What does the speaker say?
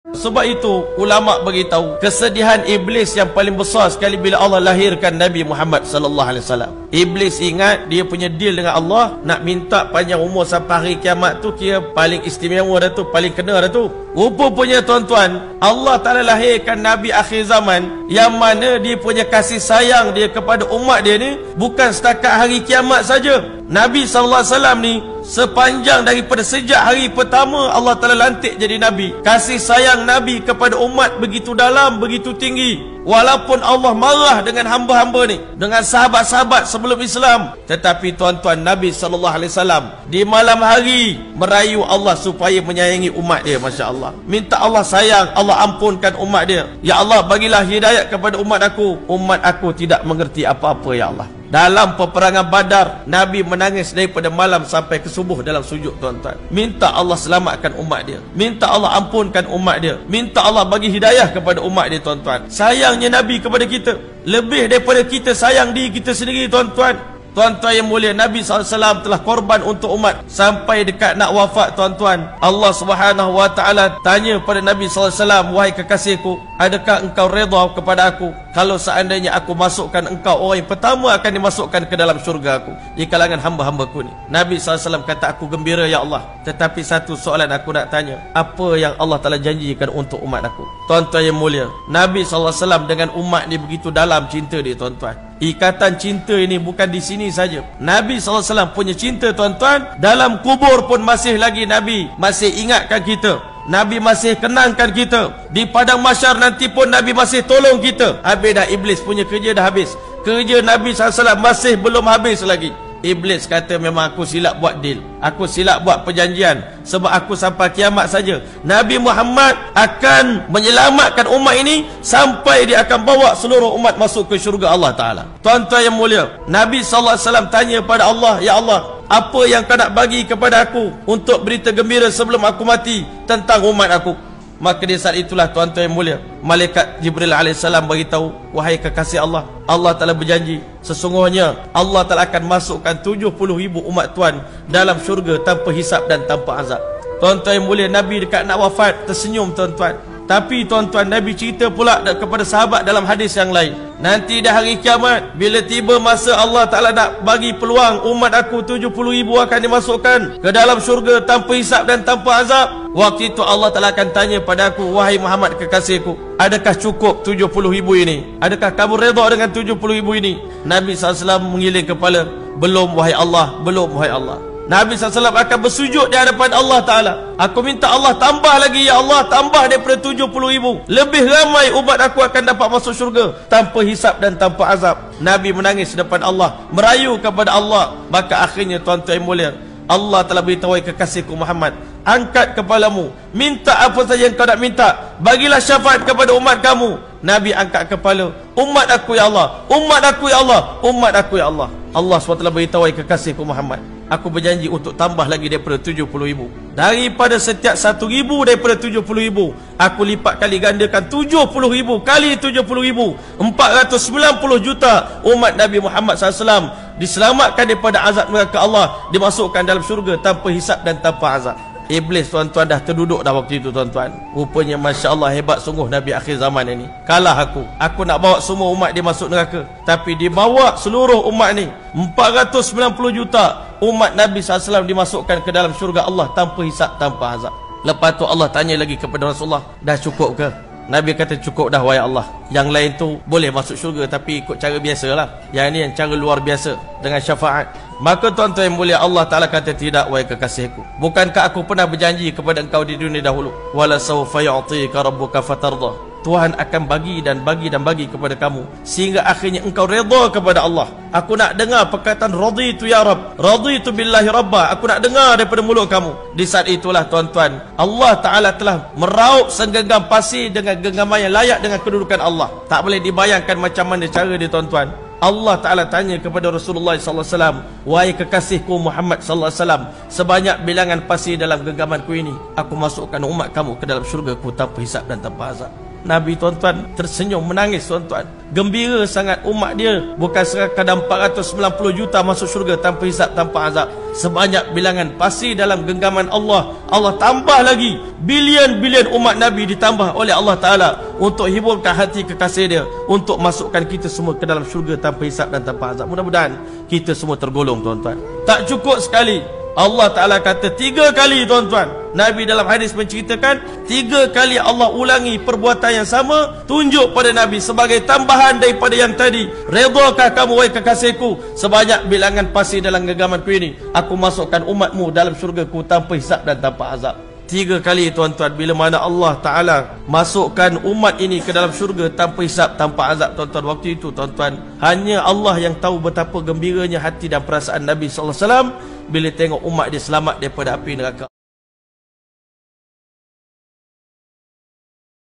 Sebab itu ulama beritahu kesedihan iblis yang paling besar sekali bila Allah lahirkan Nabi Muhammad sallallahu alaihi wasallam. Iblis ingat dia punya deal dengan Allah nak minta panjang umur sampai hari kiamat tu, kira paling istimewa dah tu, paling kena dah tu. Rupanya tuan-tuan, Allah Taala lahirkan Nabi akhir zaman yang mana dia punya kasih sayang dia kepada umat dia ni bukan setakat hari kiamat saja. Nabi sallallahu alaihi wasallam ni sepanjang daripada sejak hari pertama Allah Ta'ala lantik jadi Nabi, kasih sayang Nabi kepada umat begitu dalam, begitu tinggi. Walaupun Allah marah dengan hamba-hamba ni, dengan sahabat-sahabat sebelum Islam, tetapi tuan-tuan, Nabi SAW di malam hari merayu Allah supaya menyayangi umat dia. Masya Allah, minta Allah sayang, Allah ampunkan umat dia. Ya Allah, bagilah hidayat kepada umat aku. Umat aku tidak mengerti apa-apa, ya Allah. Dalam peperangan Badar, Nabi menangis daripada malam sampai ke subuh dalam sujud, tuan-tuan. Minta Allah selamatkan umat dia, minta Allah ampunkan umat dia, minta Allah bagi hidayah kepada umat dia, tuan-tuan. Sayangnya Nabi kepada kita lebih daripada kita sayang diri kita sendiri, tuan-tuan. Tuan-tuan yang mulia, Nabi SAW telah korban untuk umat sampai dekat nak wafat, tuan-tuan. Allah Subhanahu Wa Taala tanya pada Nabi SAW, wahai kekasihku, adakah engkau redha kepada aku kalau seandainya aku masukkan engkau orang yang pertama akan dimasukkan ke dalam syurga aku di kalangan hamba-hambaku ni? Nabi SAW kata, aku gembira ya Allah. Tetapi satu soalan aku nak tanya, apa yang Allah Ta'ala janjikan untuk umat aku? Tuan-tuan yang mulia, Nabi SAW dengan umat ni begitu dalam cinta dia, tuan-tuan. Ikatan cinta ini bukan di sini saja. Nabi SAW punya cinta, tuan-tuan, dalam kubur pun masih lagi Nabi masih ingatkan kita. Nabi masih kenangkan kita. Di padang mahsyar nanti pun Nabi masih tolong kita. Habis dah, iblis punya kerja dah habis. Kerja Nabi SAW masih belum habis lagi. Iblis kata, memang aku silap buat deal, aku silap buat perjanjian, sebab aku sampai kiamat saja. Nabi Muhammad akan menyelamatkan umat ini sampai dia akan bawa seluruh umat masuk ke syurga Allah Ta'ala. Tuan-tuan yang mulia, Nabi SAW tanya pada Allah, ya Allah, apa yang kau nak bagi kepada aku untuk berita gembira sebelum aku mati tentang umat aku? Maka di saat itulah, tuan-tuan yang mulia, malaikat Jibril AS beritahu, wahai kekasih Allah, Allah Ta'ala berjanji, sesungguhnya Allah Ta'ala akan masukkan 70,000 umat Tuan dalam syurga tanpa hisap dan tanpa azab. Tuan-tuan yang mulia, Nabi dekat nak wafat tersenyum, tuan-tuan. Tapi tuan-tuan, Nabi cerita pula kepada sahabat dalam hadis yang lain, nanti dah hari kiamat, bila tiba masa Allah Ta'ala nak bagi peluang umat aku 70,000 akan dimasukkan ke dalam syurga tanpa hisap dan tanpa azab. Waktu itu Allah Ta'ala akan tanya pada aku, wahai Muhammad kekasihku, adakah cukup 70,000 ini? Adakah kamu redha dengan 70,000 ini? Nabi SAW mengiling kepala, belum wahai Allah, belum wahai Allah. Nabi SAW akan bersujud di hadapan Allah Ta'ala. Aku minta Allah tambah lagi, ya Allah, tambah daripada 70,000. Lebih ramai umat aku akan dapat masuk syurga tanpa hisap dan tanpa azab. Nabi menangis di depan Allah, merayu kepada Allah. Maka akhirnya, tuan-tuan yang mulia, Allah telah beritahu kekasihku Muhammad, angkat kepalamu, minta apa saja yang kau nak minta, bagilah syafaat kepada umat kamu. Nabi angkat kepala, umat aku ya Allah, umat aku ya Allah, umat aku ya Allah. Allah SWT beritahu kekasihku Muhammad, aku berjanji untuk tambah lagi daripada 70,000. Daripada setiap 1,000 daripada 70,000, aku lipat kali gandakan 70,000 kali 70,000, 490 juta umat Nabi Muhammad SAW diselamatkan daripada azab neraka Allah, dimasukkan dalam syurga tanpa hisap dan tanpa azab. Iblis, tuan-tuan, dah terduduk dah waktu itu, tuan-tuan. Rupanya Masya Allah, hebat sungguh Nabi akhir zaman ini. Kalah aku nak bawa semua umat dia masuk neraka, tapi dibawa seluruh umat ni, 490 juta umat Nabi SAW dimasukkan ke dalam syurga Allah tanpa hisap, tanpa azab. Lepas tu Allah tanya lagi kepada Rasulullah, dah cukup ke? Nabi kata, cukup dah wahai Allah. Yang lain tu boleh masuk syurga tapi ikut cara biasa lah. Yang ni yang cara luar biasa dengan syafaat. Maka tuan-tuan yang mulia, Allah Ta'ala kata, tidak wahai kekasihku, bukankah aku pernah berjanji kepada engkau di dunia dahulu, wala sawfa yu'tika rabbuka fatardah, Tuhan akan bagi dan bagi dan bagi kepada kamu sehingga akhirnya engkau redha kepada Allah. Aku nak dengar perkataan raditu ya Rabb, raditu billahi rabba. Aku nak dengar daripada mulut kamu. Di saat itulah, tuan-tuan, Allah Ta'ala telah meraup segenggam pasir dengan genggaman yang layak dengan kedudukan Allah. Tak boleh dibayangkan macam mana cara dia, tuan-tuan. Allah Ta'ala tanya kepada Rasulullah SAW, wahai kekasihku Muhammad SAW, sebanyak bilangan pasir dalam genggamanku ini, aku masukkan umat kamu ke dalam syurgaku tanpa hisap dan tanpa azab. Nabi, tuan-tuan, tersenyum, menangis, tuan-tuan. Gembira sangat umat dia bukan sekadar 490 juta masuk syurga tanpa hisap, tanpa azab, sebanyak bilangan pasir dalam genggaman Allah. Allah tambah lagi bilion-bilion umat Nabi ditambah oleh Allah Ta'ala untuk hiburkan hati kekasih dia, untuk masukkan kita semua ke dalam syurga tanpa hisab dan tanpa azab. Mudah-mudahan kita semua tergolong, tuan-tuan. Tak cukup sekali, Allah Ta'ala kata 3 kali, tuan-tuan. Nabi dalam hadis menceritakan 3 kali Allah ulangi perbuatan yang sama, tunjuk pada Nabi sebagai tambahan daripada yang tadi. Redakah kamu wahai kekasihku sebanyak bilangan pasir dalam genggamanku ini, aku masukkan umatmu dalam syurgaku tanpa hisab dan tanpa azab. 3 kali, tuan-tuan. Bila mana Allah Ta'ala masukkan umat ini ke dalam syurga tanpa hisab, tanpa azab, tuan-tuan, waktu itu, tuan-tuan, hanya Allah yang tahu betapa gembiranya hati dan perasaan Nabi SAW bila tengok umat dia selamat daripada api neraka.